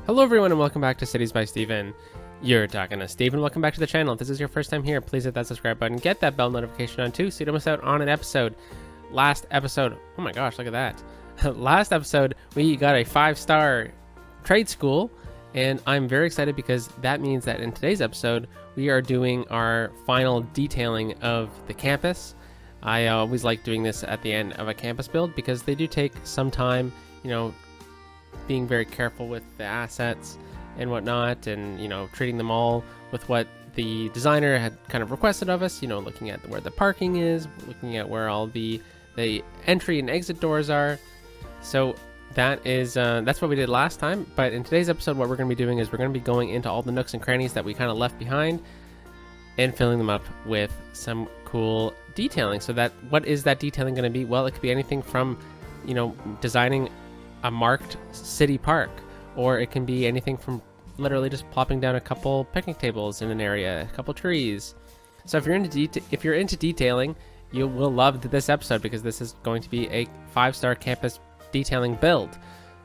Hello everyone and welcome back to Cities by Steven. You're talking to Steven. Welcome back to the channel. If this is your first time here, please hit that subscribe button. Get that bell notification on too so you don't miss out on an episode. Last episode, oh my gosh, look at that. Last episode, we got a 5-star trade school, and I'm very excited because that means that in today's episode, we are doing our final detailing of the campus. I always like doing this at the end of a campus build because they do take some time, being very careful with the assets and whatnot, and treating them all with what the designer had kind of requested of us, looking at where the parking is, looking at where all the entry and exit doors are. So that's what we did last time. But in today's episode, what we're going to be doing is we're going to be going into all the nooks and crannies that we kind of left behind and filling them up with some cool detailing. So that, what is that detailing going to be? Well, it could be anything from designing a marked city park, or it can be anything from literally just plopping down a couple picnic tables in an area, a couple trees. So if you're into detailing, you will love this episode because this is going to be a 5-star campus detailing build.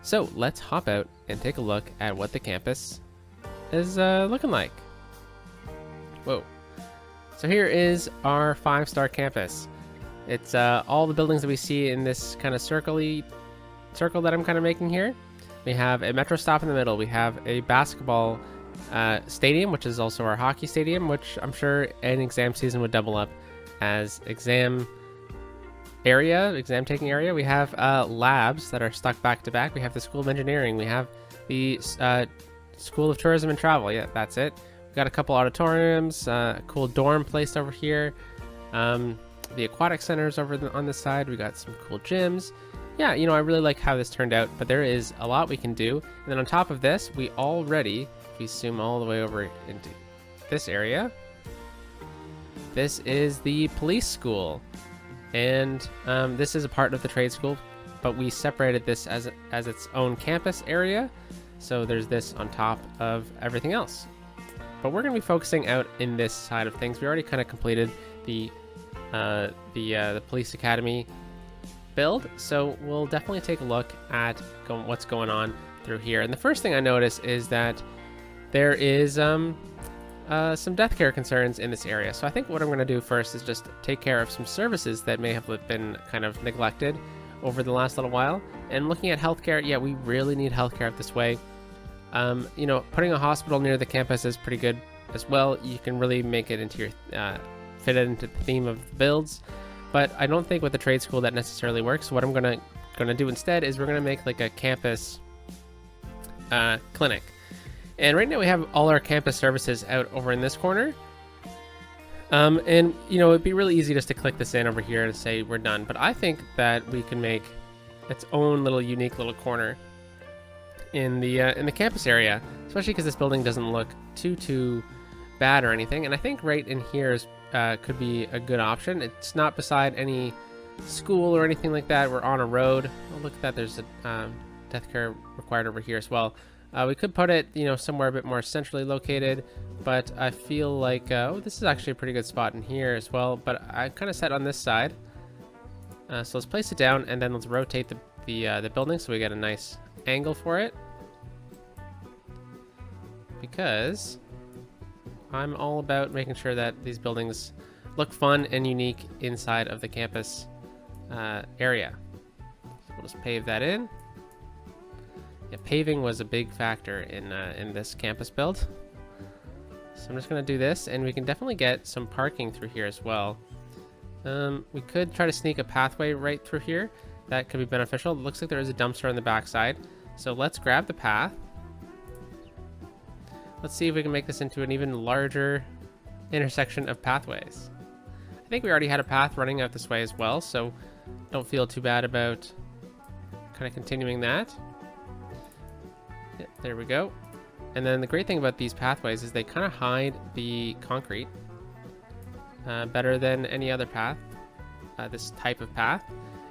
So let's hop out and take a look at what the campus is looking like. Whoa. So here is our 5-star campus. It's all the buildings that we see in this kind of circle that I'm kind of making here. We have a metro stop in the middle. We have a basketball stadium, which is also our hockey stadium, which I'm sure an exam season would double up as exam taking area. We have labs that are stuck back to back. We have the School of Engineering. We have the School of Tourism and Travel. Yeah, that's it. We've got a couple auditoriums, a cool dorm placed over here. The aquatic centers over on this side. We got some cool gyms. Yeah, I really like how this turned out, but there is a lot we can do. And then on top of this, we zoom all the way over into this area. This is the police school. And this is a part of the trade school, but we separated this as its own campus area. So there's this on top of everything else. But we're going to be focusing out in this side of things. We already kind of completed the police academy build, so we'll definitely take a look at what's going on through here. And the first thing I notice is that there is some death care concerns in this area. So I think what I'm going to do first is just take care of some services that may have been kind of neglected over the last little while. And looking at healthcare, yeah, we really need healthcare up this way. Putting a hospital near the campus is pretty good as well. You can really make it into your fit it into the theme of the builds. But I don't think with the trade school that necessarily works. So what I'm gonna do instead is we're gonna make like a campus clinic. And right now we have all our campus services out over in this corner. And it'd be really easy just to click this in over here and say we're done. But I think that we can make its own little unique little corner in the campus area, especially because this building doesn't look too bad or anything. And I think right in here is could be a good option. It's not beside any school or anything like that. We're on a road. Oh, look at that. There's a death care required over here as well. We could put it, somewhere a bit more centrally located, but I feel like, this is actually a pretty good spot in here as well. But I kind of set on this side. So let's place it down and then let's rotate the building so we get a nice angle for it. Because I'm all about making sure that these buildings look fun and unique inside of the campus area. So we'll just pave that in. Yeah, paving was a big factor in this campus build. So I'm just going to do this, and we can definitely get some parking through here as well. We could try to sneak a pathway right through here. That could be beneficial. It looks like there is a dumpster on the backside. So let's grab the path. Let's see if we can make this into an even larger intersection of pathways. I think we already had a path running out this way as well, so don't feel too bad about kind of continuing that. Yeah, there we go. And then the great thing about these pathways is they kind of hide the concrete better than any other path, this type of path.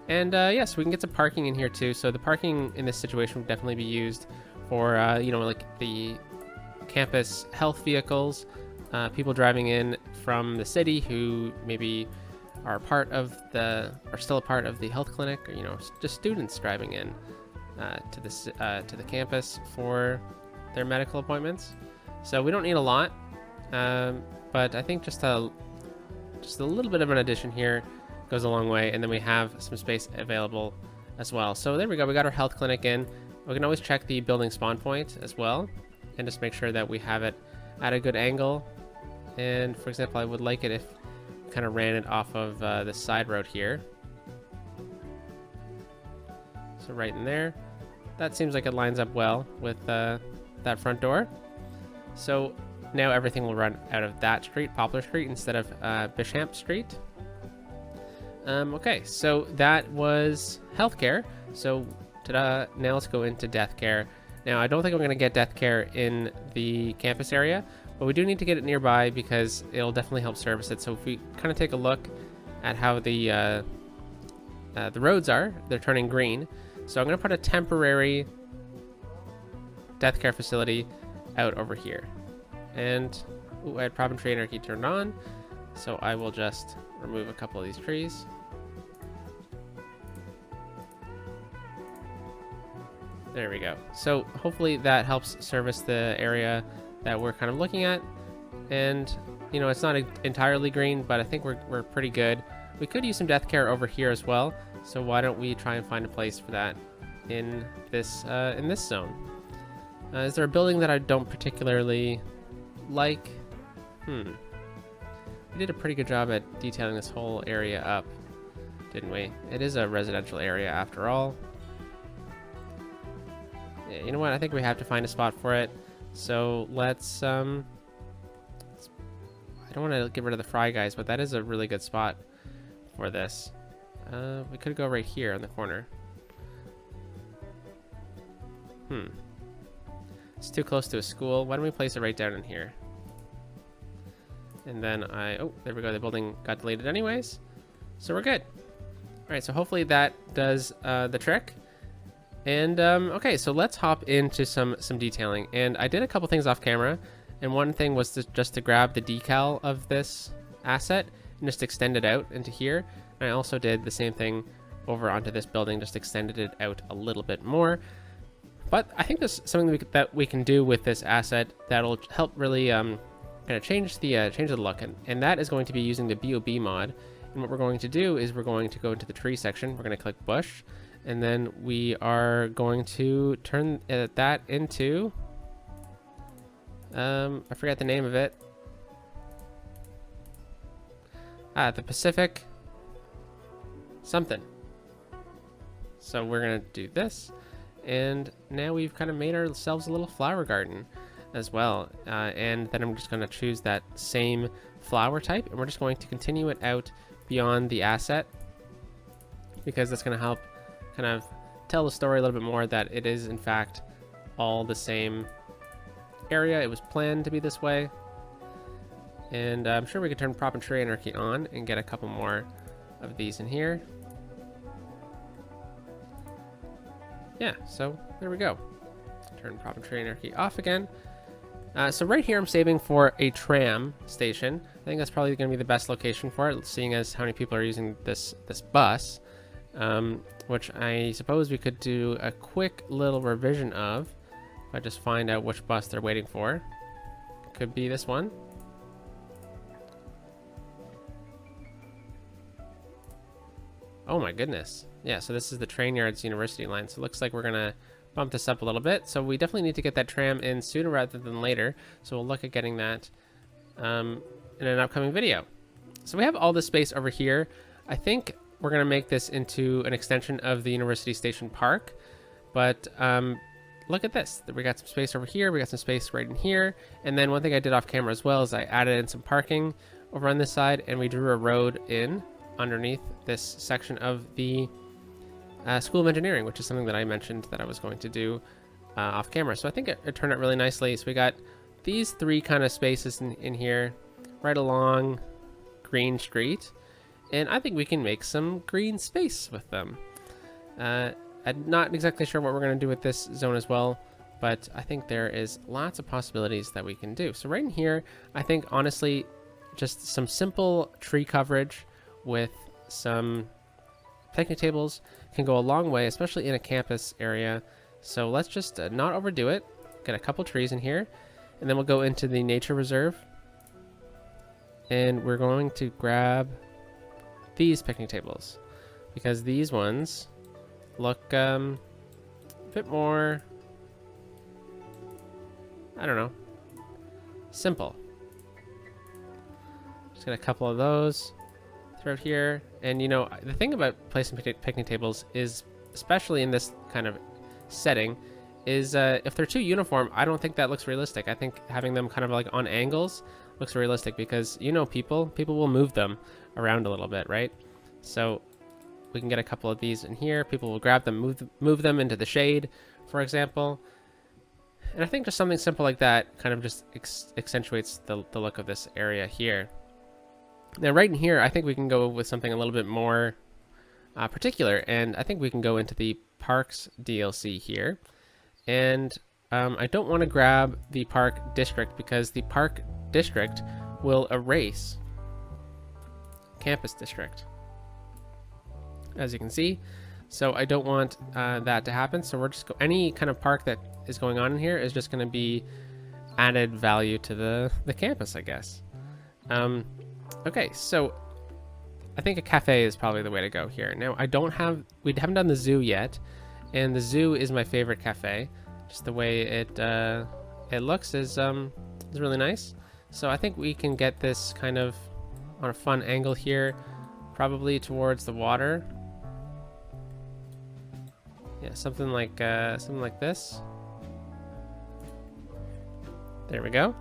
And so we can get some parking in here too. So the parking in this situation would definitely be used for, like the campus health vehicles, people driving in from the city who maybe are still a part of the health clinic, or just students driving in to the campus for their medical appointments. So we don't need a lot, but I think just a little bit of an addition here goes a long way, and then we have some space available as well. So there we go. We got our health clinic in. We can always check the building spawn point as well, and just make sure that we have it at a good angle. And for example, I would like it if we kind of ran it off of the side road here. So right in there. That seems like it lines up well with that front door. So now everything will run out of that street, Poplar Street, instead of Bishamp Street. Okay, so that was healthcare. So ta-da, now let's go into death care. Now, I don't think I'm going to get death care in the campus area, but we do need to get it nearby because it'll definitely help service it. So if we kind of take a look at how the roads are, they're turning green. So I'm going to put a temporary death care facility out over here. And ooh, I had Prairie Anarchy turned on, so I will just remove a couple of these trees. There we go. So hopefully that helps service the area that we're kind of looking at. And, you know, it's not entirely green, but I think we're pretty good. We could use some death care over here as well. So why don't we try and find a place for that in this zone? Is there a building that I don't particularly like? We did a pretty good job at detailing this whole area up, didn't we? It is a residential area after all. Yeah, you know what? I think we have to find a spot for it. So let's I don't want to get rid of the fry guys, but that is a really good spot for this. We could go right here in the corner. It's too close to a school. Why don't we place it right down in here? And then oh, there we go. The building got deleted anyways. So we're good. All right, so hopefully that does the trick. And okay, so let's hop into some detailing. And I did a couple things off camera. And one thing was just to grab the decal of this asset and just extend it out into here. And I also did the same thing over onto this building, just extended it out a little bit more. But I think there's something that we can do with this asset that'll help really kind of change the look, and that is going to be using the BOB mod. And what we're going to do is we're going to go into the tree section. We're going to click bush, and then we are going to turn that into I forget the name of it. The Pacific something. So we're gonna do this. And now we've kind of made ourselves a little flower garden as well. And then I'm just going to choose that same flower type, and we're just going to continue it out beyond the asset, because that's going to help kind of tell the story a little bit more that it is in fact all the same area. It was planned to be this way. And I'm sure we could turn Prairie Anarchy on and get a couple more of these in here. Yeah, so there we go. Turn Prairie Anarchy off again. So right here I'm saving for a tram station. I think that's probably going to be the best location for it, seeing as how many people are using this bus, which I suppose we could do a quick little revision of if I just find out which bus they're waiting for. Could be this one. Oh my goodness. Yeah, so this is the train yards university line. So it looks like we're gonna bump this up a little bit. So we definitely need to get that tram in sooner rather than later. So we'll look at getting that in an upcoming video. So we have all this space over here. I think we're gonna make this into an extension of the University Station Park. But look at this. We got some space over here. We got some space right in here. And then one thing I did off camera as well is I added in some parking over on this side, and we drew a road in underneath this section of the School of Engineering, which is something that I mentioned that I was going to do off camera. So I think it turned out really nicely. So we got these three kind of spaces in here right along Green Street, and I think we can make some green space with them. I'm not exactly sure what we're going to do with this zone as well, but I think there is lots of possibilities that we can do. So right in here, I think honestly just some simple tree coverage with some picnic tables can go a long way, especially in a campus area. So let's just not overdo it. get a couple trees in here, and then we'll go into the nature reserve, and we're going to grab these picnic tables because these ones look a bit more, I don't know, simple. Just get a couple of those throughout here. And you know, the thing about placing picnic tables is, especially in this kind of setting, is if they're too uniform, I don't think that looks realistic. I think having them kind of like on angles looks realistic because, you know, people will move them around a little bit, right? So we can get a couple of these in here. People will grab them, move them into the shade, for example. And I think just something simple like that kind of just accentuates the look of this area here. Now right in here, I think we can go with something a little bit more particular, and I think we can go into the Parks DLC here. And I don't want to grab the Park District because the Park District will erase Campus District, as you can see. So I don't want that to happen. So we're just any kind of park that is going on in here is just going to be added value to the campus, I guess. Okay, so I think a cafe is probably the way to go here. Now we haven't done the zoo yet, and the zoo is my favorite cafe. Just the way it looks is really nice. So I think we can get this kind of on a fun angle here, probably towards the water. Yeah, something like this. There we go.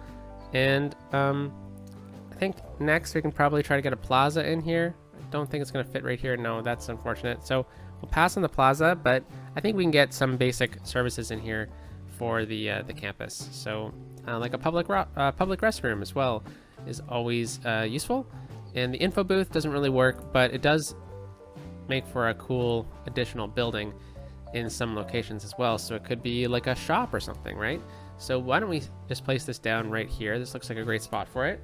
And I think next we can probably try to get a plaza in here. I don't think it's going to fit right here. No, that's unfortunate. So we'll pass on the plaza, but I think we can get some basic services in here for the campus. So like a public restroom as well is always useful. And the info booth doesn't really work, but it does make for a cool additional building in some locations as well. So it could be like a shop or something, right? So why don't we just place this down right here? This looks like a great spot for it.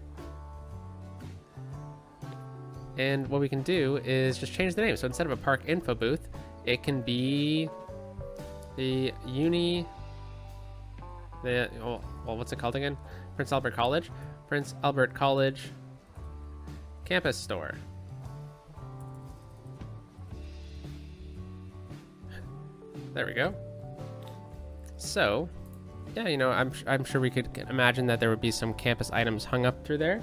And what we can do is just change the name. So instead of a park info booth, it can be the what's it called again? Prince Albert College Campus Store. There we go. So, yeah, you know, I'm sure we could imagine that there would be some campus items hung up through there.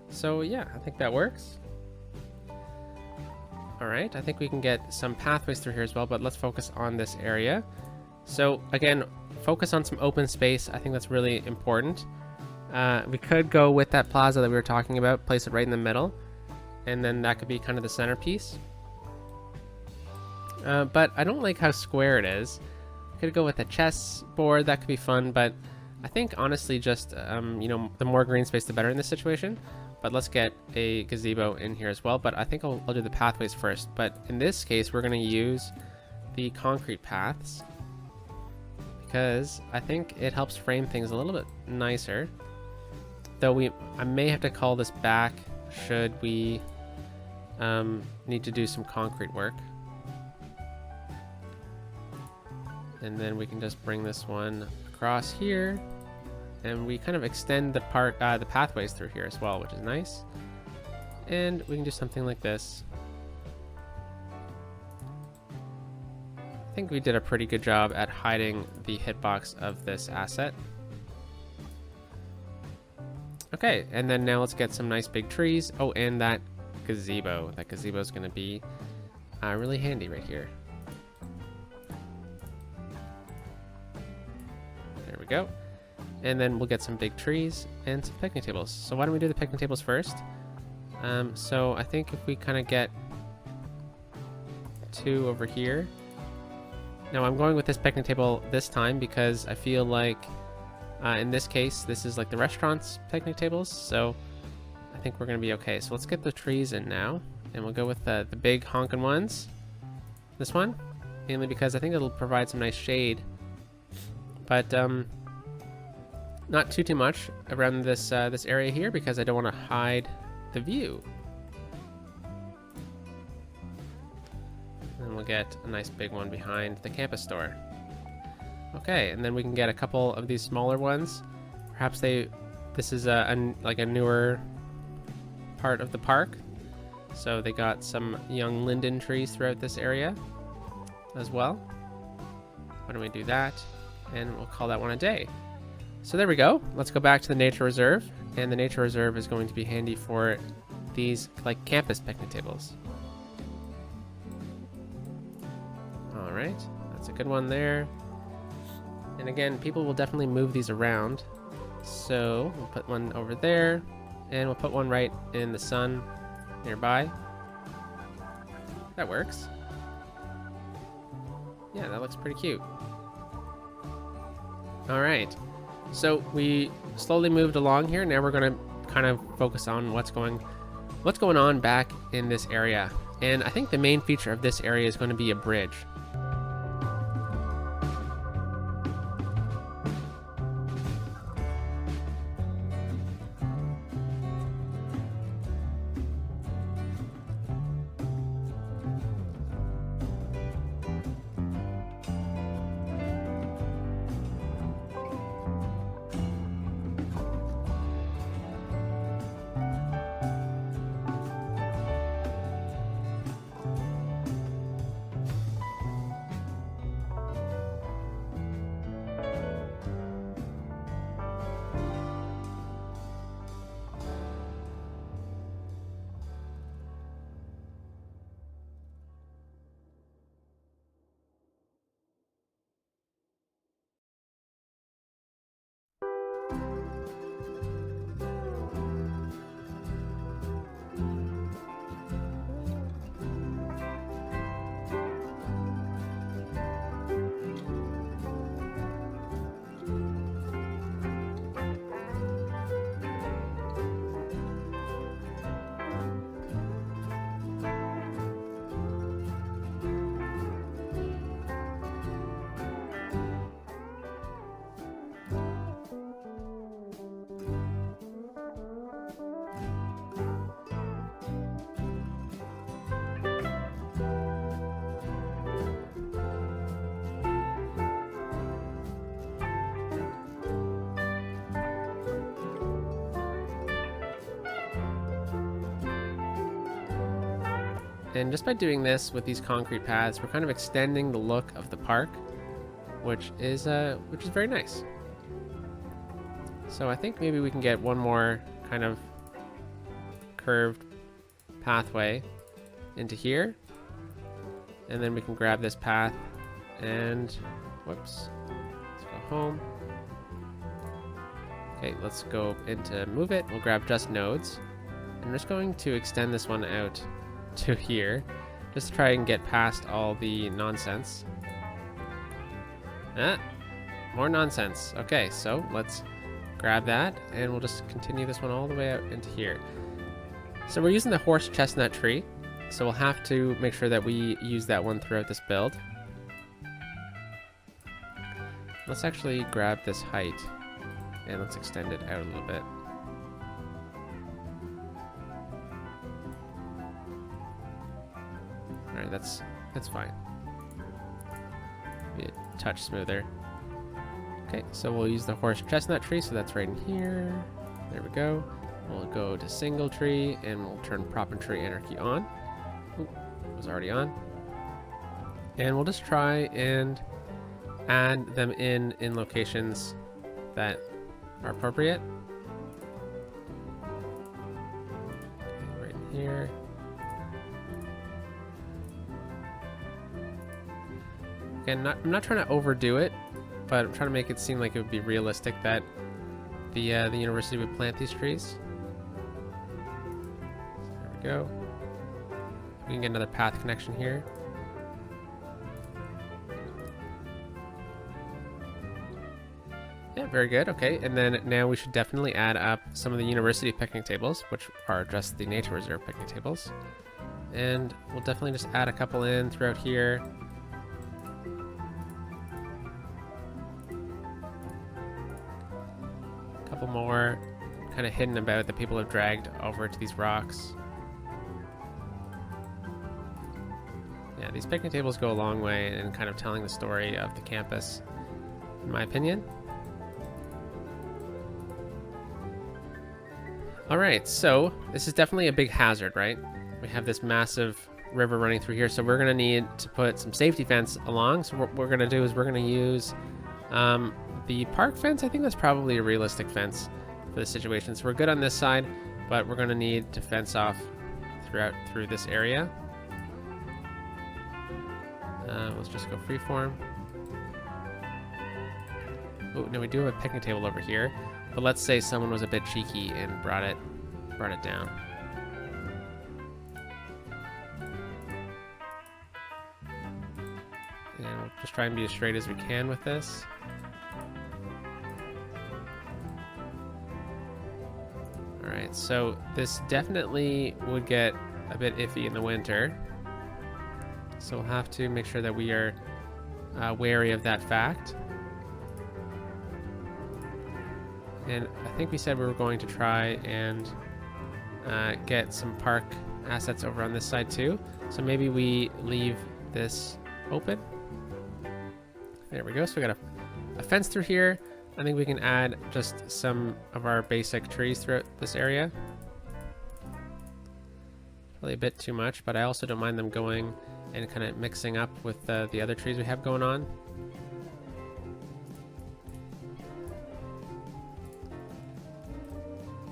So yeah, I think that works. All right, I think we can get some pathways through here as well, but let's focus on this area. So again, focus on some open space. I think that's really important. We could go with that plaza that we were talking about, place it right in the middle, and then that could be kind of the centerpiece. But I don't like how square it is. Could go with a chess board, that could be fun, but I think honestly just, you know, the more green space, the better in this situation. But let's get a gazebo in here as well. But I think I'll do the pathways first. But in this case, we're going to use the concrete paths because I think it helps frame things a little bit nicer. Though I may have to call this back should we need to do some concrete work. And then we can just bring this one across here. And we kind of extend the pathways through here as well, which is nice. And we can do something like this. I think we did a pretty good job at hiding the hitbox of this asset. Okay, and then now let's get some nice big trees. Oh, and that gazebo. That gazebo is going to be really handy right here. There we go. And then we'll get some big trees and some picnic tables. So why don't we do the picnic tables first? So I think if we kind of get 2 over here. Now I'm going with this picnic table this time because I feel like in this case, this is like the restaurant's picnic tables. So I think we're going to be okay. So let's get the trees in now. And we'll go with the big honking ones. This one. Mainly because I think it'll provide some nice shade. But not too much around this this area here because I don't want to hide the view. And we'll get a nice big one behind the campus store. Okay, and then we can get a couple of these smaller ones. Perhaps this is like a newer part of the park. So they got some young linden trees throughout this area as well. Why don't we do that? And we'll call that one a day. So there we go. Let's go back to the nature reserve. And the nature reserve is going to be handy for these like campus picnic tables. All right, that's a good one there. And again, people will definitely move these around. So we'll put one over there, and we'll put one right in the sun nearby. That works. Yeah, that looks pretty cute. All right, so we slowly moved along here. Now we're gonna kind of focus on what's going on back in this area. And I think the main feature of this area is going to be a bridge. And just by doing this with these concrete paths, we're kind of extending the look of the park, which is very nice. So I think maybe we can get one more kind of curved pathway into here, and then we can grab this path and whoops, let's go home. Okay, let's go into move it. We'll grab just nodes. I'm just going to extend this one out to here, just to try and get past all the nonsense. More nonsense. Okay, so let's grab that, and we'll just continue this one all the way out into here. So we're using the horse chestnut tree, so we'll have to make sure that we use that one throughout this build. Let's actually grab this height, and let's extend it out a little bit. Alright, that's fine. Be a touch smoother. Okay, so we'll use the horse chestnut tree, so that's right in here. There we go. We'll go to single tree, and we'll turn prop and tree anarchy on. Oop, it was already on. And we'll just try and add them in locations that are appropriate. Okay, right in here. Again, I'm not trying to overdo it, but I'm trying to make it seem like it would be realistic that the university would plant these trees. There we go. We can get another path connection here. Yeah, very good. Okay, and then now we should definitely add up some of the university picnic tables, which are just the nature reserve picnic tables. And we'll definitely just add a couple in throughout here. Couple more kind of hidden about that people have dragged over to these rocks. Yeah, these picnic tables go a long way in kind of telling the story of the campus. in my opinion. All right, so this is definitely a big hazard, right? We have this massive river running through here, so we're gonna need to put some safety fence along. So what we're gonna do is we're gonna use the park fence. I think that's probably a realistic fence for this situation. So we're good on this side, but we're gonna need to fence off through this area. Let's just go freeform. Oh, no, we do have a picnic table over here, but let's say someone was a bit cheeky and brought it down. And we'll just try and be as straight as we can with this. All right, so this definitely would get a bit iffy in the winter. So we'll have to make sure that we are wary of that fact. And I think we said we were going to try and get some park assets over on this side too. So maybe we leave this open. There we go. So we got a fence through here. I think we can add just some of our basic trees throughout this area. Probably a bit too much, but I also don't mind them going and kind of mixing up with the other trees we have going on.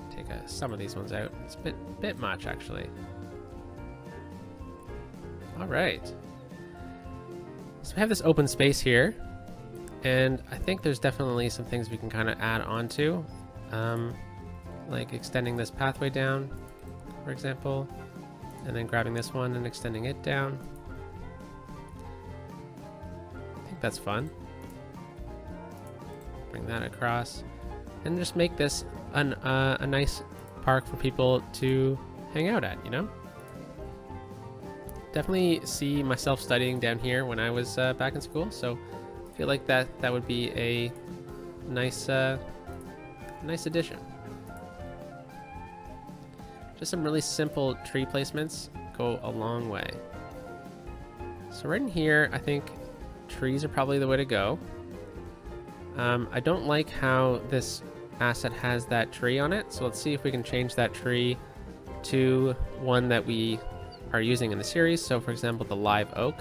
Take some of these ones out. It's a bit much, actually. All right. So we have this open space here, and I think there's definitely some things we can kind of add on to, like extending this pathway down, for example, and then grabbing this one and extending it down. I think that's fun. Bring that across, and just make this a nice park for people to hang out at, you know? Definitely see myself studying down here when I was back in school, so I feel like that would be a nice nice addition. Just some really simple tree placements go a long way. So right in here, I think trees are probably the way to go. I don't like how this asset has that tree on it, so let's see if we can change that tree to one that we are using in the series. So for example, the live oak.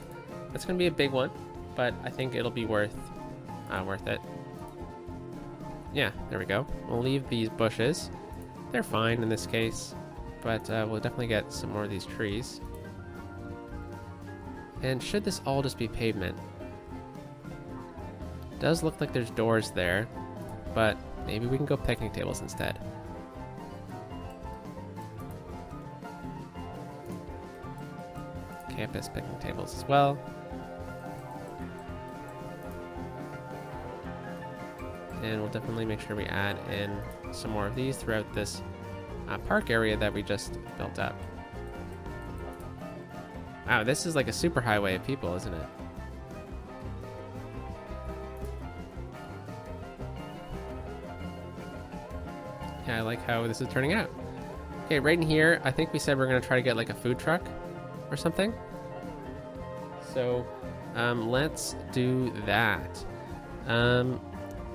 That's going to be a big one, but I think it'll be worth it. Yeah, there we go. We'll leave these bushes. They're fine in this case, but we'll definitely get some more of these trees. And should this all just be pavement? Does look like there's doors there, but maybe we can go picnic tables instead. Campus picnic tables as well. And we'll definitely make sure we add in some more of these throughout this park area that we just built up. Wow, this is like a super highway of people, isn't it? Yeah, I like how this is turning out. Okay, right in here, I think we said we're going to try to get like a food truck or something. So let's do that.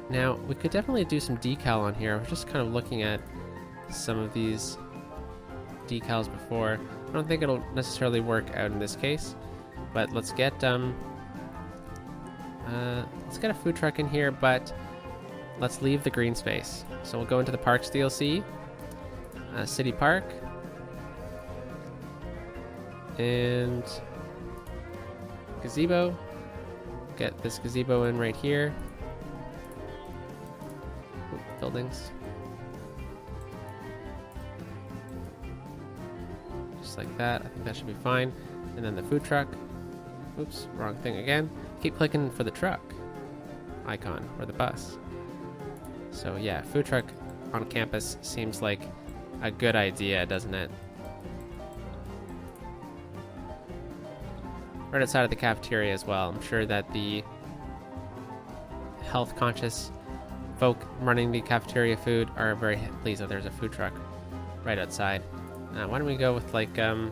Now, we could definitely do some decal on here. I was just kind of looking at some of these decals before. I don't think it'll necessarily work out in this case, but let's get a food truck in here, but let's leave the green space. So we'll go into the Parks DLC, City Park, and gazebo. Get this gazebo in right here. Ooh, buildings. Just like that. I think that should be fine. And then the food truck. Oops, wrong thing again. Keep clicking for the truck icon or the bus. So yeah, food truck on campus seems like a good idea, doesn't it? Right outside of the cafeteria as well. I'm sure that the health conscious folk running the cafeteria food are very pleased that there's a food truck right outside. Why don't we go with like some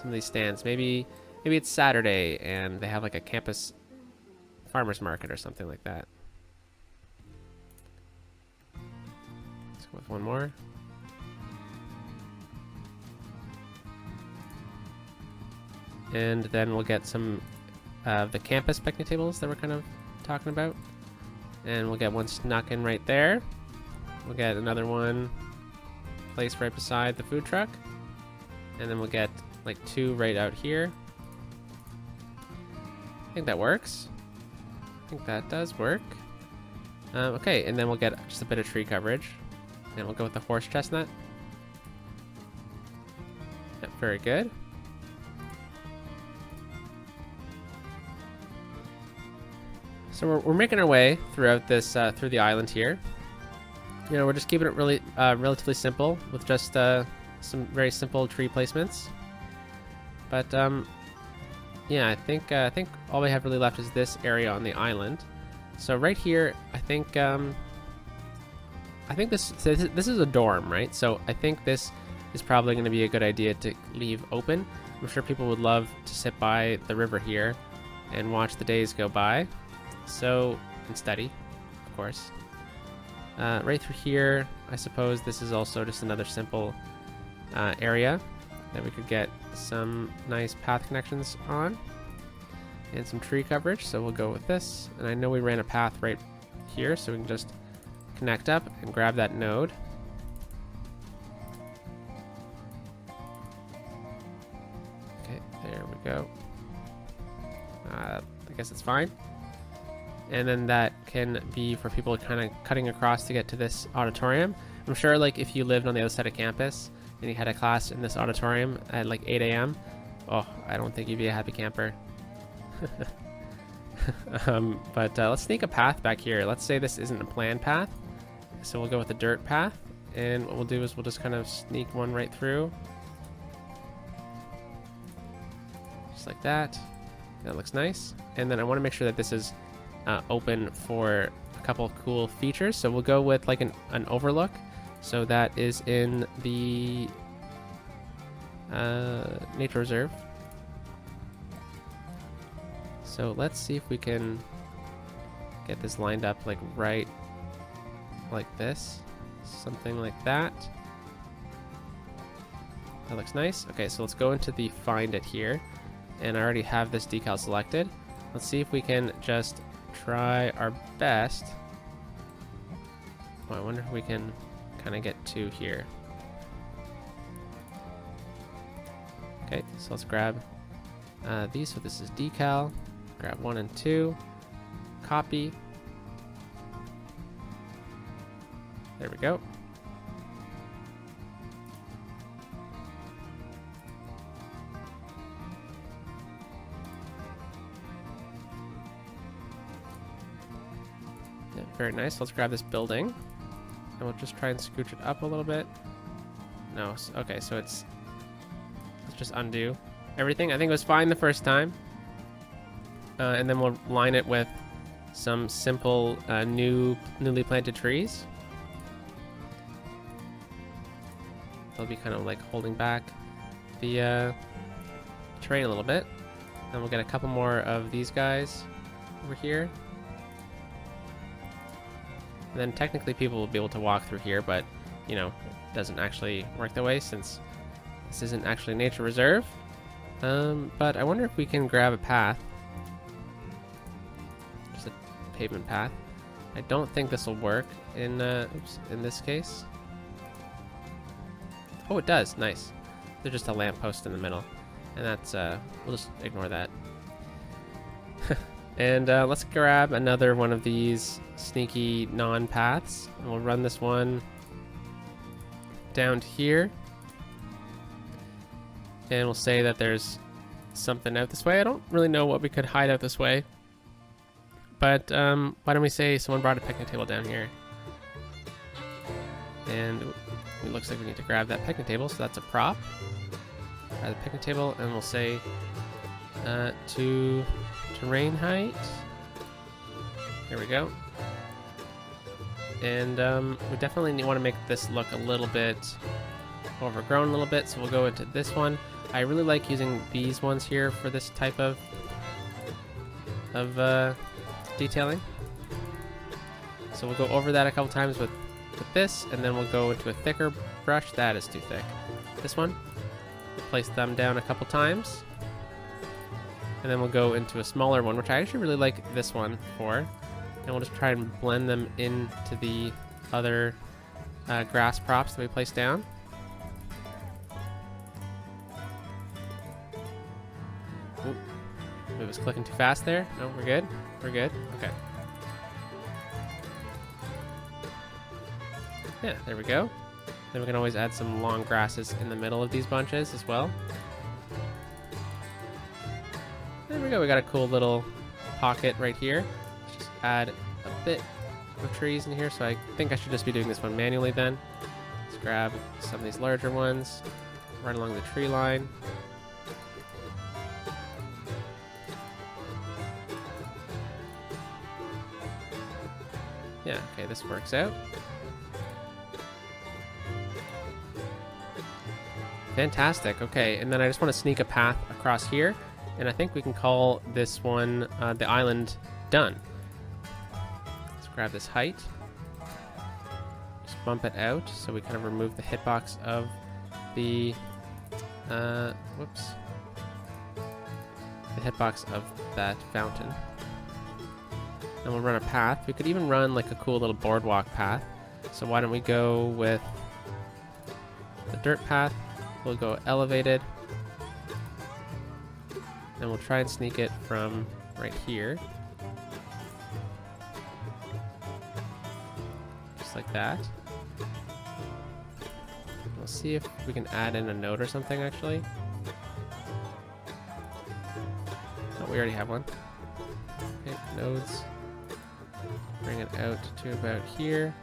of these stands? Maybe it's Saturday and they have like a campus farmer's market or something like that. Let's go with one more. And then we'll get some of the campus picnic tables that we're kind of talking about. And we'll get one snuck in right there. We'll get another one placed right beside the food truck. And then we'll get like 2 right out here. I think that works. I think that does work. Okay, and then we'll get just a bit of tree coverage. And we'll go with the horse chestnut. Yep, very good. So we're making our way throughout this, through the island here. You know, we're just keeping it really, relatively simple with just some very simple tree placements. But yeah, I think all we have really left is this area on the island. So right here, I think this is a dorm, right? So I think this is probably going to be a good idea to leave open. I'm sure people would love to sit by the river here and watch the days go by. So, and study, of course. Right through here, I suppose this is also just another simple area that we could get some nice path connections on and some tree coverage. So we'll go with this. And I know we ran a path right here, so we can just connect up and grab that node. Okay, there we go. I guess it's fine. And then that can be for people kind of cutting across to get to this auditorium. I'm sure like if you lived on the other side of campus and you had a class in this auditorium at like 8 a.m. Oh, I don't think you'd be a happy camper. But let's sneak a path back here. Let's say this isn't a planned path. So we'll go with the dirt path. And what we'll do is we'll just kind of sneak one right through. Just like that. That looks nice. And then I want to make sure that this is open for a couple of cool features. So we'll go with like an overlook. So that is in the nature reserve. So let's see if we can get this lined up like right like this. Something like that. That looks nice. Okay, so let's go into the find it here. And I already have this decal selected. Let's see if we can just try our best. Oh, I wonder if we can kind of get 2 here. Okay, so let's grab these. So this is decal. Grab 1 and 2. Copy. There we go. Yeah, very nice. Let's grab this building. And we'll just try and scooch it up a little bit. No, okay, so let's just undo everything. I think it was fine the first time. And then we'll line it with some simple newly planted trees. They'll be kind of like holding back the terrain a little bit. And we'll get a couple more of these guys over here. And then technically people will be able to walk through here, but you know, it doesn't actually work that way since this isn't actually nature reserve. But I wonder if we can grab a path. Just a pavement path. I don't think this will work in this case. Oh, it does. Nice. There's just a lamppost in the middle. And that's, we'll just ignore that. And let's grab another one of these sneaky non-paths. And we'll run this one down to here. And we'll say that there's something out this way. I don't really know what we could hide out this way. But why don't we say someone brought a picnic table down here. And it looks like we need to grab that picnic table, so that's a prop. Grab the picnic table, and we'll say to terrain height. There we go. And we definitely want to make this look a little bit overgrown a little bit, so we'll go into this one. I really like using these ones here for this type of detailing. So we'll go over that a couple times with this, and then we'll go into a thicker brush. That is too thick. This one, we'll place them down a couple times. And then we'll go into a smaller one, which I actually really like this one for. And we'll just try and blend them into the other grass props that we placed down. Oop. It was clicking too fast there. No, we're good. We're good. Okay. Yeah, there we go. Then we can always add some long grasses in the middle of these bunches as well. There we go. We got a cool little pocket right here. Let's just add a bit of trees in here. So I think I should just be doing this one manually then. Let's grab some of these larger ones right along the tree line. Yeah, okay, this works out. Fantastic. Okay, and then I just want to sneak a path across here, and I think we can call this one the island done. Let's grab this height, just bump it out so we kind of remove the hitbox of the whoops, the hitbox of that fountain. And we'll run a path. We could even run like a cool little boardwalk path. So why don't we go with the dirt path? We'll go elevated, and we'll try and sneak it from right here, just like that. We'll see if we can add in a node or something actually. Oh, we already have one. Okay, nodes. Bring it out to about here.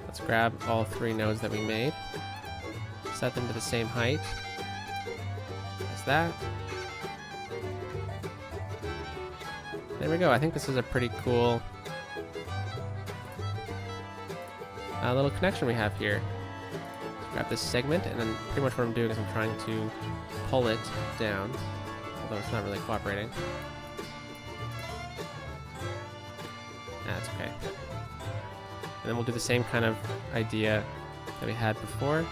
Let's grab all 3 nodes that we made. Set them to the same height as that. There we go. I think this is a pretty cool little connection we have here. Let's grab this segment, and then pretty much what I'm doing is I'm trying to pull it down, although it's not really cooperating. That's okay. And then we'll do the same kind of idea that we had before.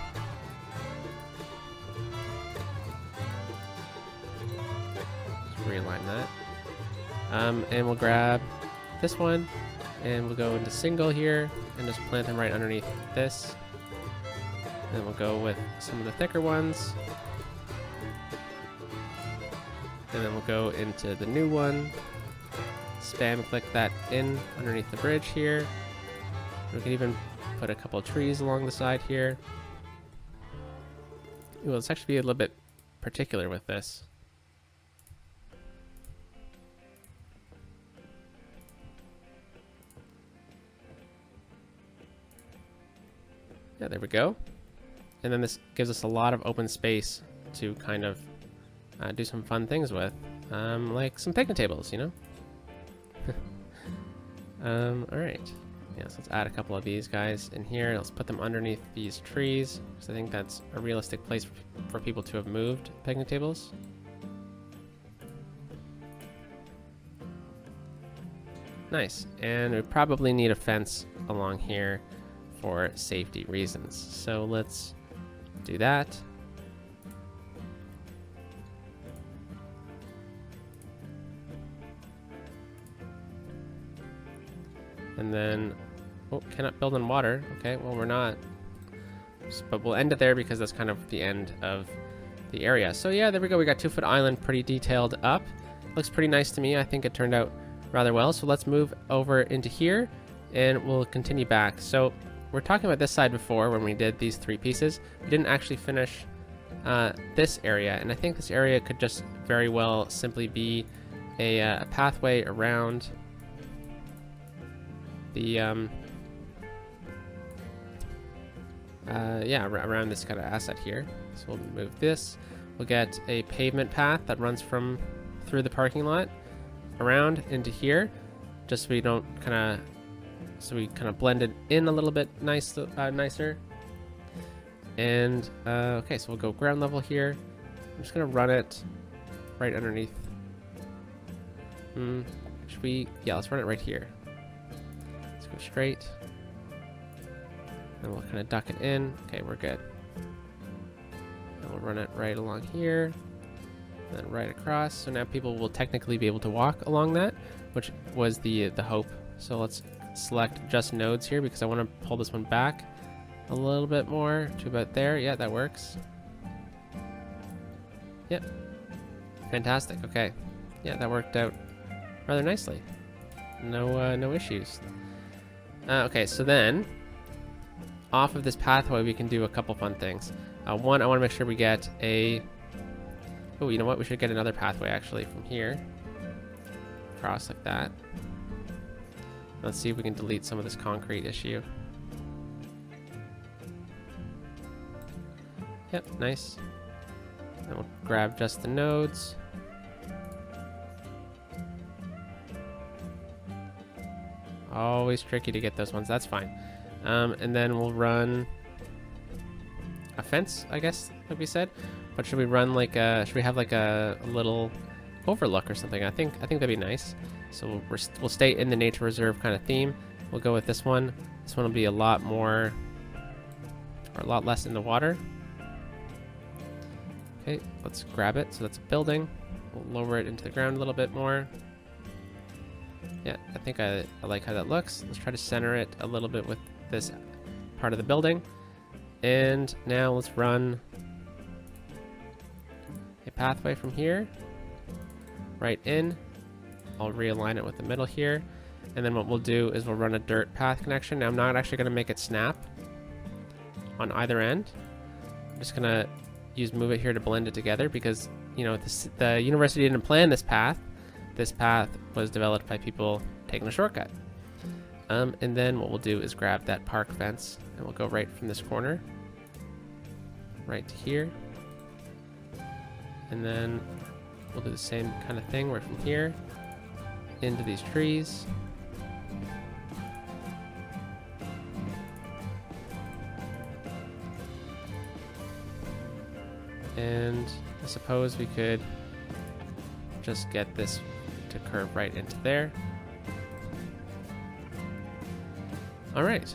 Realign that. And we'll grab this one, and we'll go into single here, and just plant them right underneath this. Then we'll go with some of the thicker ones. And then we'll go into the new one. Spam click that in underneath the bridge here. We can even put a couple of trees along the side here. Ooh, let's actually be a little bit particular with this. Yeah, there we go. And then this gives us a lot of open space to kind of do some fun things with, like some picnic tables, you know? All right. Yeah, so let's add a couple of these guys in here. Let's put them underneath these trees, because I think that's a realistic place for people to have moved picnic tables. Nice. And we probably need a fence along here for safety reasons. So let's do that. And then, oh, cannot build on water. Okay, well, we're not. But we'll end it there because that's kind of the end of the area. So yeah, there we go. We got 2-foot island pretty detailed up. Looks pretty nice to me. I think it turned out rather well. So let's move over into here and we'll continue back. So we're talking about this side before when we did these 3 pieces. We didn't actually finish this area. And I think this area could just very well simply be a pathway around the around this kind of asset here. So we'll move this. We'll get a pavement path that runs from through the parking lot around into here, just so we don't kind of blend it in a little bit nicer. And okay, so we'll go ground level here. I'm just gonna run it right underneath Should we? Yeah, let's run it right here. Let's go straight. And we'll kind of duck it in. Okay, we're good. And we'll run it right along here. And then right across. So now people will technically be able to walk along that, which was the hope. So let's select just nodes here because I want to pull this one back a little bit more to about there. Yeah, that works. Yep. Fantastic. Okay. Yeah, that worked out rather nicely. No issues. Okay, so then off of this pathway, we can do a couple fun things. One, I want to make sure we get a... Oh, you know what? We should get another pathway actually from here. Across like that. Let's see if we can delete some of this concrete issue. Yep, nice. And we'll grab just the nodes. Always tricky to get those ones. That's fine. And then we'll run a fence, I guess, like we said. But should we run like a? Should we have like a little overlook or something? I think that'd be nice. So we'll stay in the nature reserve kind of theme. We'll go with this one. This one will be a lot more, or a lot less in the water. Okay, let's grab it. So that's a building. We'll lower it into the ground a little bit more. Yeah, I think I like how that looks. Let's try to center it a little bit with this part of the building. And now let's run a pathway from here right in. I'll realign it with the middle here. And then what we'll do is we'll run a dirt path connection. Now I'm not actually going to make it snap on either end. I'm just going to use move it here to blend it together because, you know, the university didn't plan this path. This path was developed by people taking a shortcut. And then what we'll do is grab that park fence and we'll go right from this corner right to here. And then we'll do the same kind of thing right from here into these trees. And I suppose we could just get this to curve right into there. All right.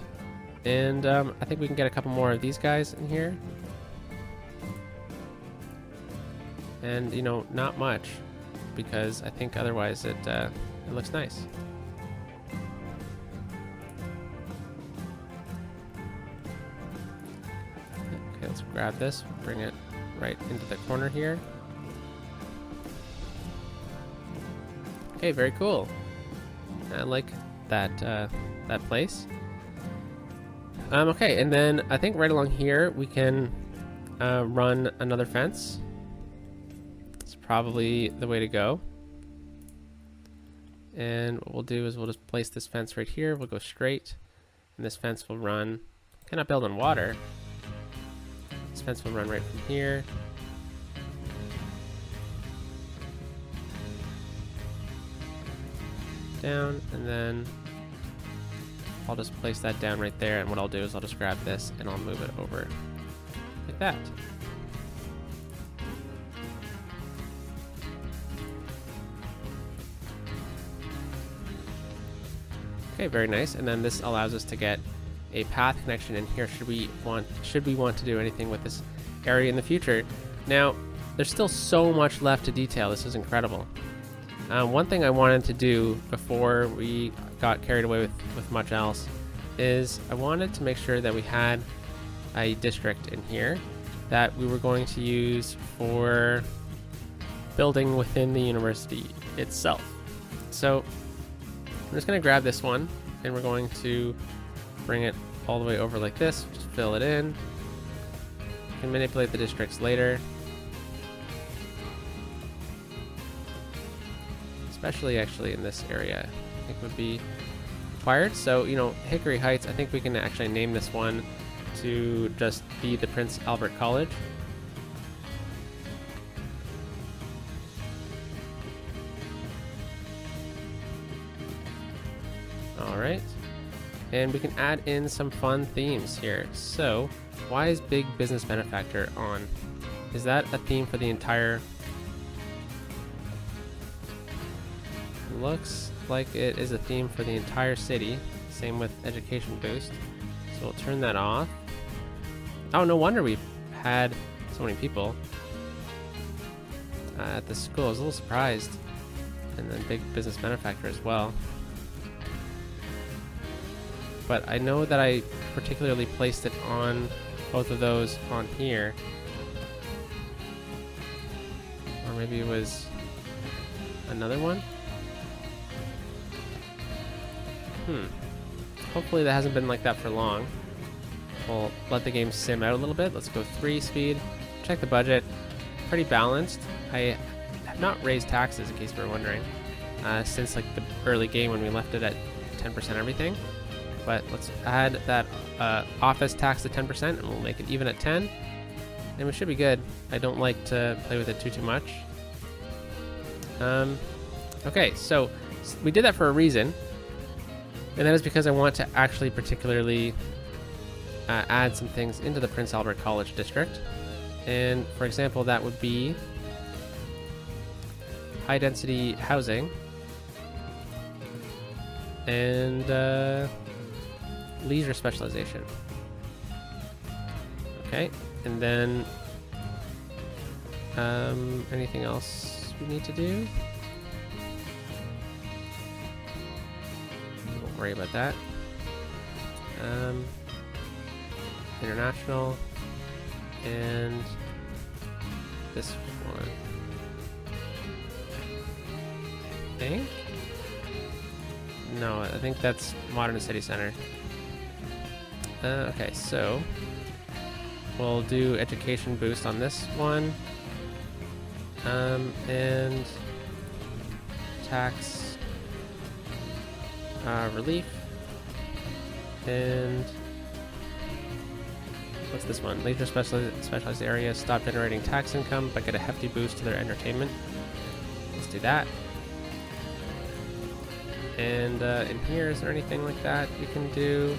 And I think we can get a couple more of these guys in here. And, you know, not much, because I think otherwise it looks nice. Okay, let's grab this, bring it right into the corner here. Okay, very cool. I like that that place. Okay, and then I think right along here we can run another fence. It's probably the way to go. And what we'll do is we'll just place this fence right here. We'll go straight, and this fence will run. Cannot build on water. This fence will run right from here. Down, and then I'll just place that down right there, and what I'll do is I'll just grab this and I'll move it over like that. Okay, very nice. And then this allows us to get a path connection in here should we want to do anything with this area in the future. Now, there's still so much left to detail. This is incredible. One thing I wanted to do before we got carried away with much else is I wanted to make sure that we had a district in here that we were going to use for building within the university itself. So I'm just going to grab this one and we're going to bring it all the way over like this. Just fill it in. You can manipulate the districts later. Especially actually in this area, I think would be required. So, you know, Hickory Heights, I think we can actually name this one to just be the Prince Albert College. All right. And we can add in some fun themes here. So, why is Big Business Benefactor on? Is that a theme for the entire... looks like it is a theme for the entire city. Same with education boost. So we'll turn that off. Oh, no wonder we've had so many people at the school. I was a little surprised. And then big business benefactor as well. But I know that I particularly placed it on both of those on here. Or maybe it was another one? Hopefully that hasn't been like that for long. We'll let the game sim out a little bit. Let's go 3 speed. Check the budget. Pretty balanced. I have not raised taxes, in case you were wondering, since like the early game when we left it at 10% everything. But let's add that office tax to 10% and we'll make it even at 10. And we should be good. I don't like to play with it too much. Okay, so we did that for a reason. And that is because I want to actually particularly add some things into the Prince Albert College District. And for example, that would be high density housing and leisure specialization. Okay, and then anything else we need to do? Don't worry about that. International and this one. I think? No, I think that's Modern City Center. Okay, so we'll do education boost on this one, and tax relief, and what's this one? Leisure specialized areas stop generating tax income but get a hefty boost to their entertainment. Let's do that. And in here, is there anything like that you can do?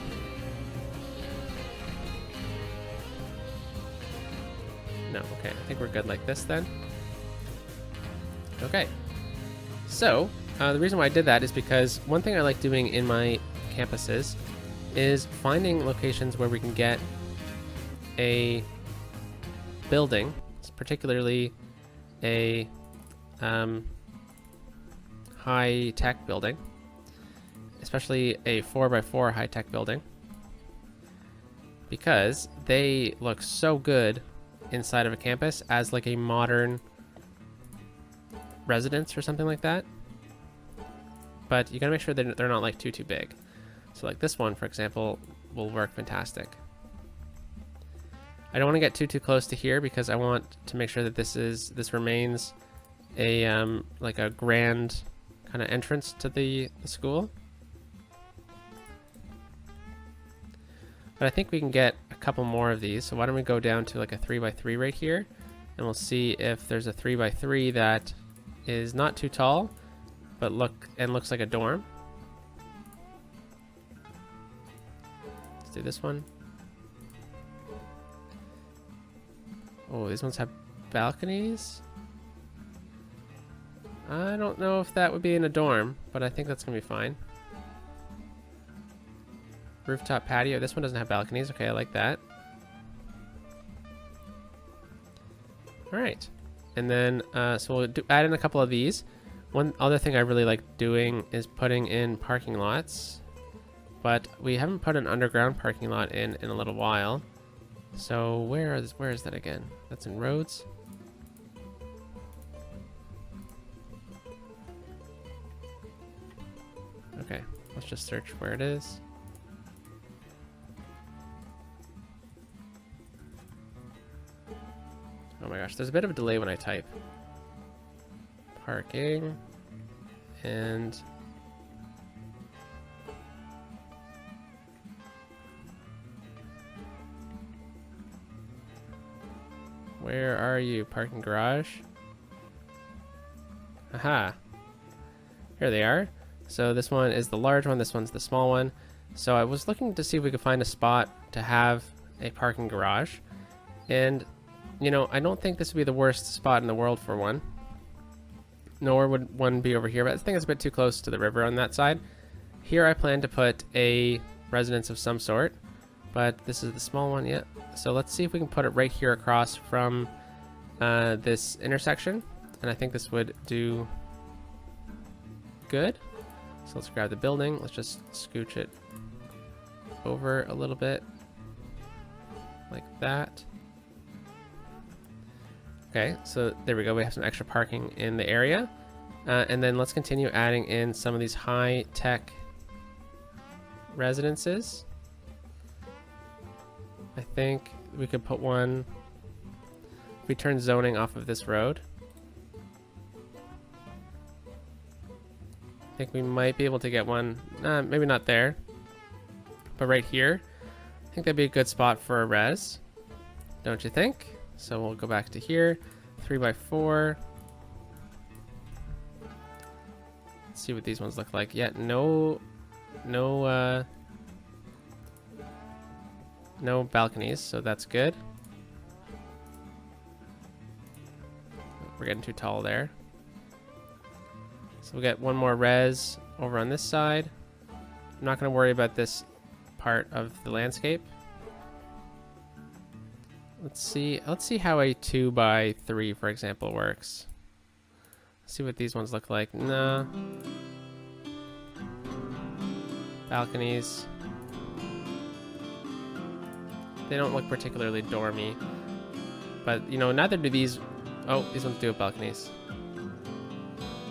No, okay, I think we're good like this then. Okay, so the reason why I did that is because one thing I like doing in my campuses is finding locations where we can get a building, particularly a high-tech building, especially a 4x4 high-tech building, because they look so good inside of a campus as like a modern residence or something like that. But you gotta make sure that they're not like too big. So like this one, for example, will work fantastic. I don't want to get too close to here because I want to make sure that this remains a like a grand kind of entrance to the school. But I think we can get a couple more of these. So why don't we go down to like a 3x3 right here, and we'll see if there's a 3x3 that is not too tall, but looks like a dorm. Let's do this one. Oh, these ones have balconies. I don't know if that would be in a dorm, but I think that's gonna be fine. Rooftop patio. This one doesn't have balconies. Okay, I like that. All right, and then so we'll add in a couple of these. One other thing I really like doing is putting in parking lots, but we haven't put an underground parking lot in a little while. So where is that again? That's in roads. Okay, let's just search where it is. Oh my gosh, there's a bit of a delay when I type. Parking and where are you? Parking garage. Aha. Here they are. So this one is the large one, this one's the small one. So I was looking to see if we could find a spot to have a parking garage. And, you know, I don't think this would be the worst spot in the world for one. nor would one be over here, but I think it's a bit too close to the river on that side. Here I plan to put a residence of some sort, but this is the small one, yeah. So let's see if we can put it right here across from this intersection, and I think this would do good. So let's grab the building, let's just scooch it over a little bit, like that. Okay, so there we go, we have some extra parking in the area. And then let's continue adding in some of these high-tech residences. I think we could put one, if we turn zoning off of this road, I think we might be able to get one, maybe not there, but right here. I think that'd be a good spot for a res, don't you think? So we'll go back to here, 3x4. Let's see what these ones look like. Yeah, no balconies, so that's good. We're getting too tall there. So we'll get one more res over on this side. I'm not going to worry about this part of the landscape. Let's see how a 2x3, for example, works. Let's see what these ones look like. Nah. Balconies. They don't look particularly dormy. But, you know, neither do these... Oh, these ones do have balconies.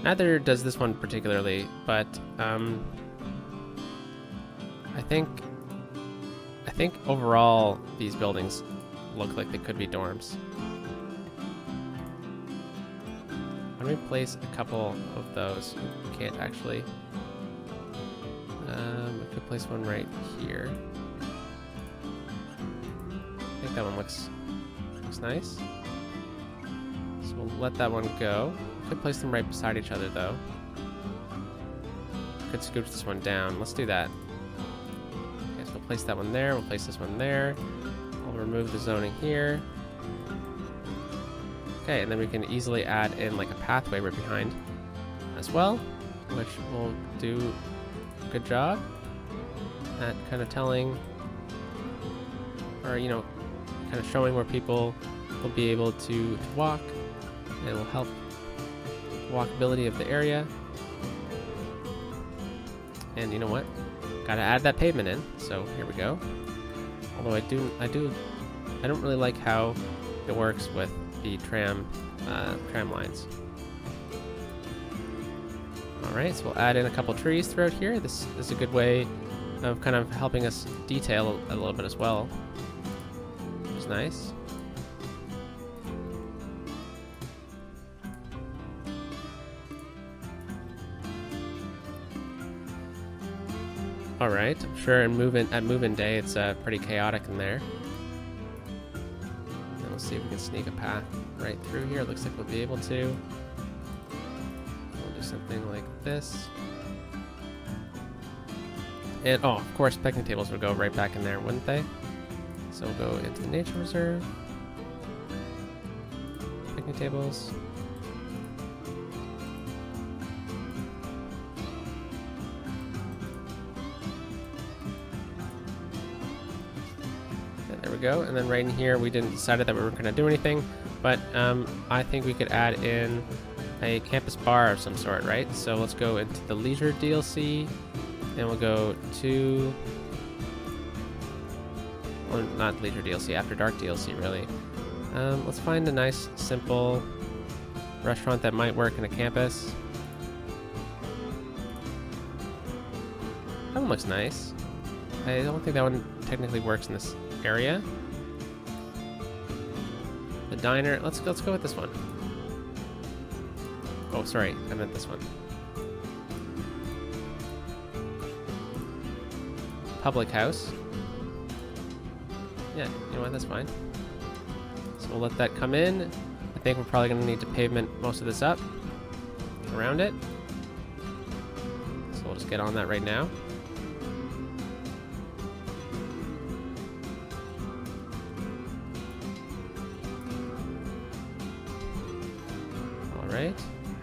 Neither does this one particularly, but I think overall these buildings look like they could be dorms. Why don't we place a couple of those? We can't actually. We could place one right here. I think that one looks nice. So we'll let that one go. We could place them right beside each other though. Could scooch this one down. Let's do that. Okay, so we'll place that one there. We'll place this one there. I'll remove the zoning here. Okay, and then we can easily add in like a pathway right behind as well, which will do a good job at kind of telling, or you know, kind of showing where people will be able to walk. It will help walkability of the area. And you know what? Gotta add that pavement in. So here we go. Although I don't really like how it works with the tram lines. All right, so we'll add in a couple trees throughout here. This is a good way of kind of helping us detail a little bit as well, which is nice. All right, I'm sure at move-in day it's pretty chaotic in there. And we'll see if we can sneak a path right through here. Looks like we'll be able to. We'll do something like this. And oh, of course, picnic tables would go right back in there, wouldn't they? So we'll go into the nature reserve. Picnic tables. There we go. And then right in here, we didn't decide that we weren't going to do anything, but I think we could add in a campus bar of some sort, right? So let's go into the leisure DLC, and we'll go to, well, not leisure DLC, after dark DLC, really. Let's find a nice, simple restaurant that might work in a campus. That one looks nice. I don't think that one technically works in this area. The diner, let's go with this one. Oh, sorry, I meant this one. Public house. Yeah, you know what, that's fine. So we'll let that come in. I think we're probably going to need to pavement most of this up around it. So we'll just get on that right now.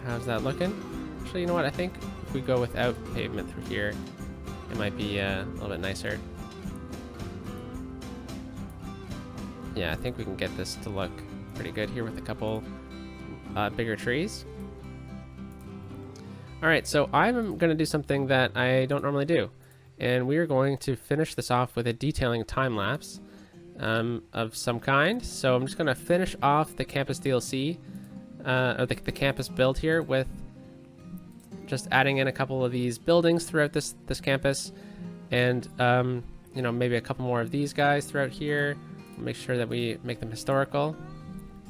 How's that looking? Actually, you know what? I think if we go without pavement through here, it might be a little bit nicer. Yeah, I think we can get this to look pretty good here with a couple bigger trees. All right, so I'm going to do something that I don't normally do. And we are going to finish this off with a detailing time-lapse of some kind. So I'm just going to finish off the campus DLC, or the campus build here with just adding in a couple of these buildings throughout this campus. And, you know, maybe a couple more of these guys throughout here. Make sure that we make them historical.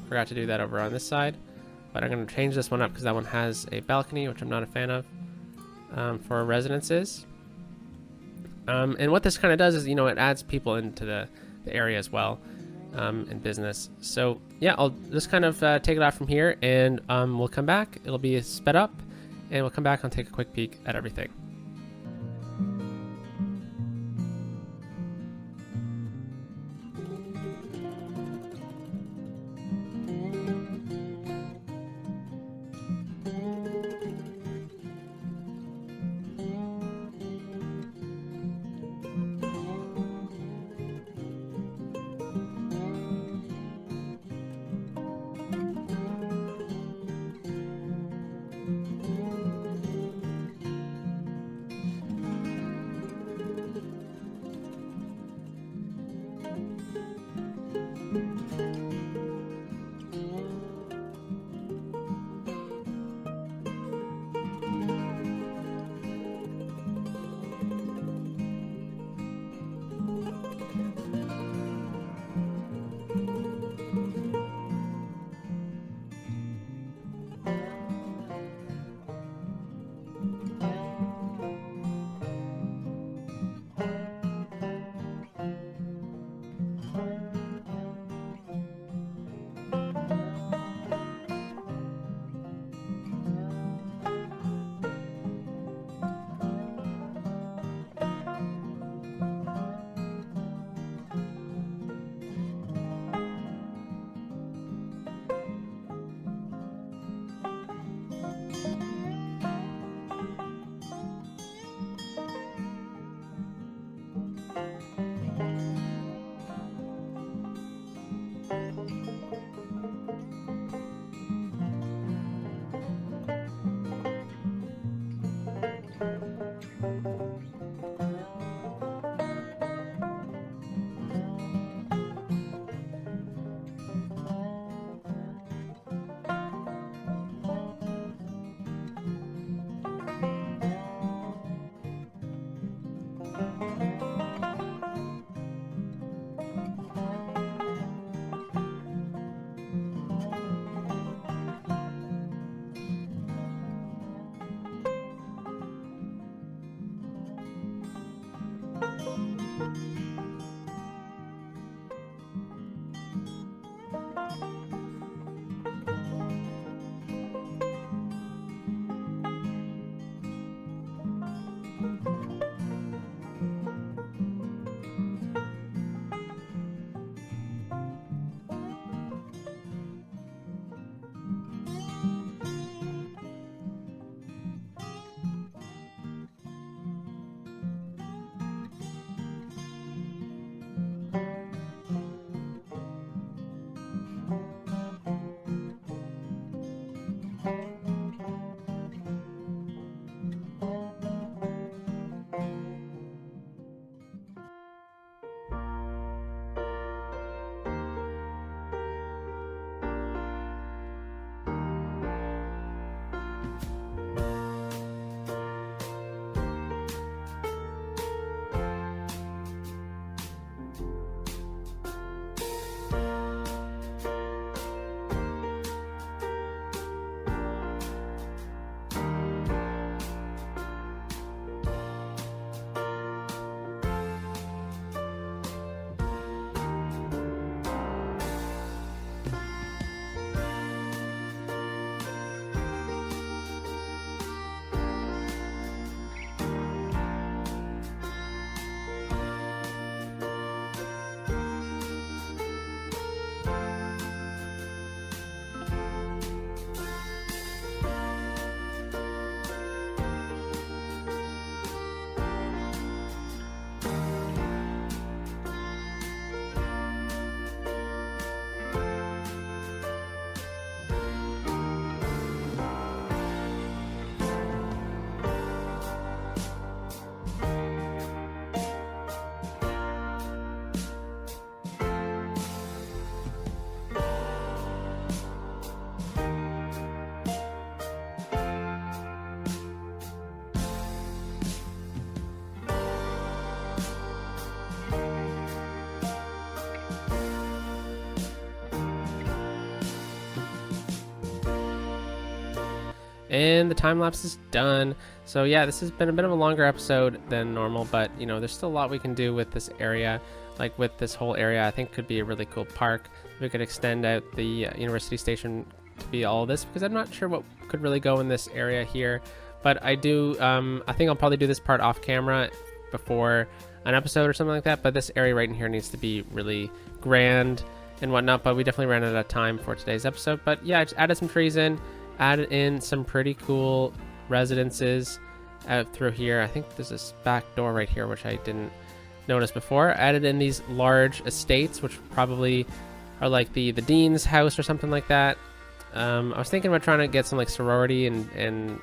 Forgot to do that over on this side. But I'm going to change this one up because that one has a balcony, which I'm not a fan of, for residences. And what this kind of does is, you know, it adds people into the area as well, in business. So yeah, I'll just kind of take it off from here, and we'll come back. It'll be sped up, and we'll come back and take a quick peek at everything. And the time lapse is done. So yeah, this has been a bit of a longer episode than normal, but you know, there's still a lot we can do with this area. Like with this whole area, I think could be a really cool park. We could extend out the university station to be all of this, because I'm not sure what could really go in this area here. But I do, I think I'll probably do this part off camera before an episode or something like that. But this area right in here needs to be really grand and whatnot. But we definitely ran out of time for today's episode. But yeah, I just added some trees in, added in some pretty cool residences out through here. I think there's this back door right here, which I didn't notice before. Added in these large estates, which probably are like the dean's house or something like that. I was thinking about trying to get some like sorority and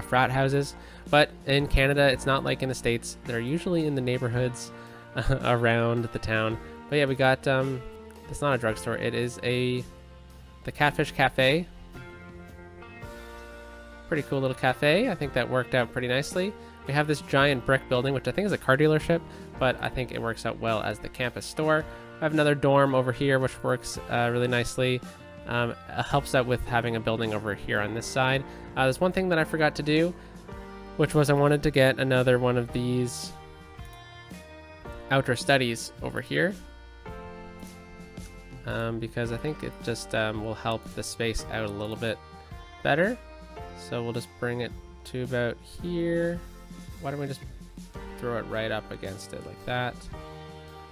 frat houses, but in Canada it's not like in the States. They're usually in the neighborhoods around the town. But yeah, we got it's not a drugstore, it is the Catfish Cafe. Pretty cool little cafe. I think that worked out pretty nicely. We have this giant brick building, which I think is a car dealership, but I think it works out well as the campus store. I have another dorm over here, which works really nicely. It helps out with having a building over here on this side. There's one thing that I forgot to do, which was I wanted to get another one of these outdoor studies over here, because I think it just will help the space out a little bit better. So we'll just bring it to about here. Why don't we just throw it right up against it like that?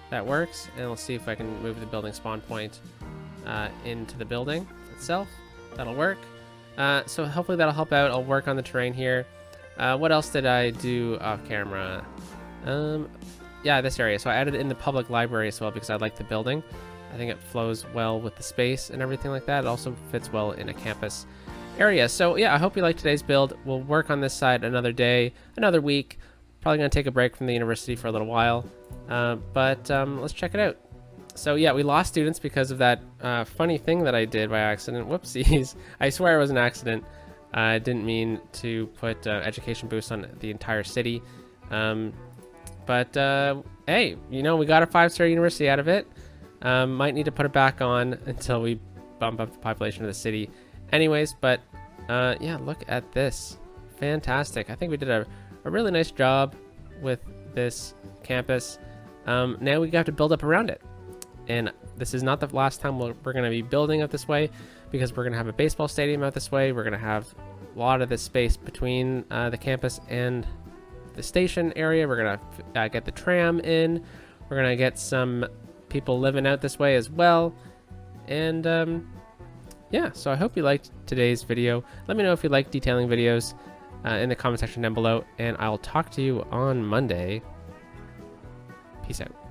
That works. And we'll see if I can move the building spawn point into the building itself. That'll work. So hopefully that'll help out. I'll work on the terrain here. What else did I do off camera? Yeah, this area. So I added in the public library as well because I like the building. I think it flows well with the space and everything like that. It also fits well in a campus area. So yeah, I hope you liked today's build. We'll work on this side another day, another week. Probably gonna take a break from the university for a little while, but let's check it out. So yeah, we lost students because of that funny thing that I did by accident. Whoopsies. I swear it was an accident. I didn't mean to put education boost on the entire city, but hey, you know, we got a 5-star university out of it. Might need to put it back on until we bump up the population of the city anyways. But yeah, look at this. Fantastic. I think we did a really nice job with this campus. Now we got to build up around it, and this is not the last time we're going to be building up this way, because we're going to have a baseball stadium out this way. We're going to have a lot of this space between the campus and the station area. We're going to get the tram in. We're going to get some people living out this way as well. And yeah, so I hope you liked today's video. Let me know if you like detailing videos in the comment section down below, and I'll talk to you on Monday. Peace out.